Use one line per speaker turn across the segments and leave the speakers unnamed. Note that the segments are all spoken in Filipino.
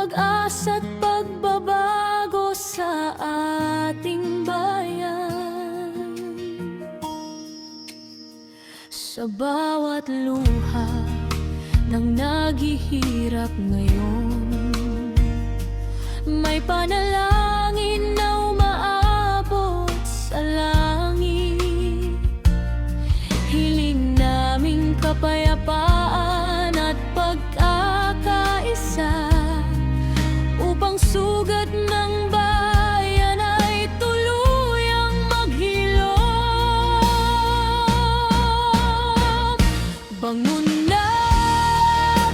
pag-asa't pagbabago sa ating bayan. Sa bawat luha ng naghihirap ngayon, may panalangin na umaabot sa langit. Hiling naming kapayapaan at pagkakaisa, upang sugat ng bayan ay tuluyang maghilom. Bangon na,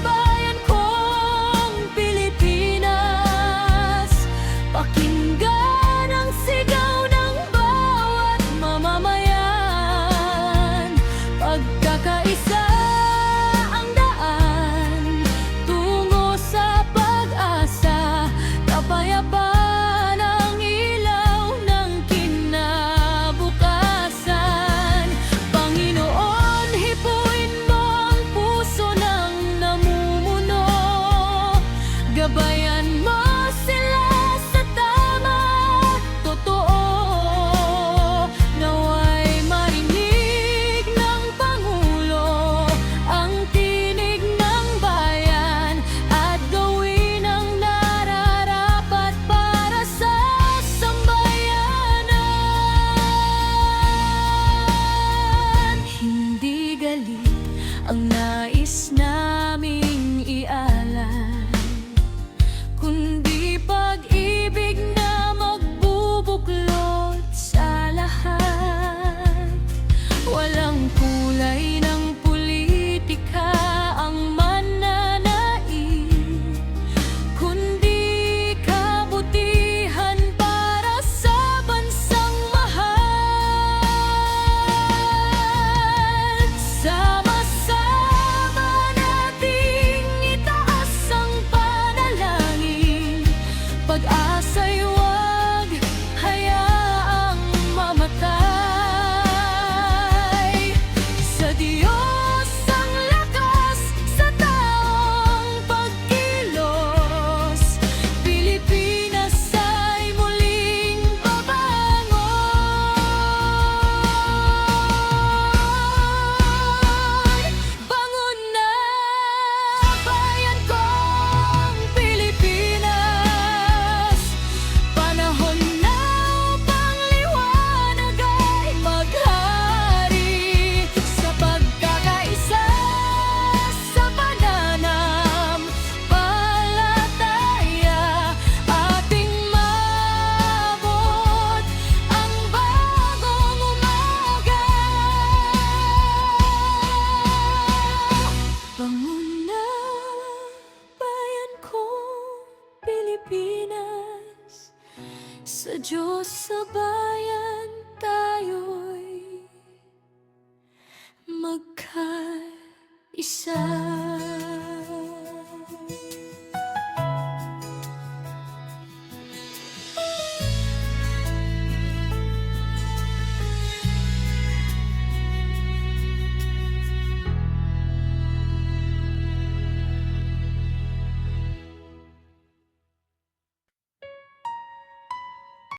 bayan kong Pilipinas, pakinggan ang sigaw ng bawat mamamayan. Pagkakaisa ang daan tungo sa pag-asa, kapayapaan ang ilaw ng kinabukasan. Panginoon, hipuin mo ang puso ng namumuno, gabayan mo sila sa tama at totoo. Naway marinig ng Pangulo ang tinig ng bayan, at gawin ang nararapat para sa sambayanan. Hindi galit ang nais naming ialay, kundi pag-ibig na magbubuklod sa lahat. Walang kulay ng politika ang mananaig, kundi kabutihan para sa bansang mahal. Sama-sama nating itaas ang panalangin, pag-asa'y huwag hayaang mamatay. Sa Diyos ang lakas, sa taong pagkilos, Pilipinas ay muling babangon. Bangon na, bayan kong Pilipinas, panahon na upang liwanag ay maghari. Sa pagkakaisa, sa pananampalataya, ating maabot ang bagong umaga. Bangon na, bayan kong Pilipinas, sa Diyos sa bayan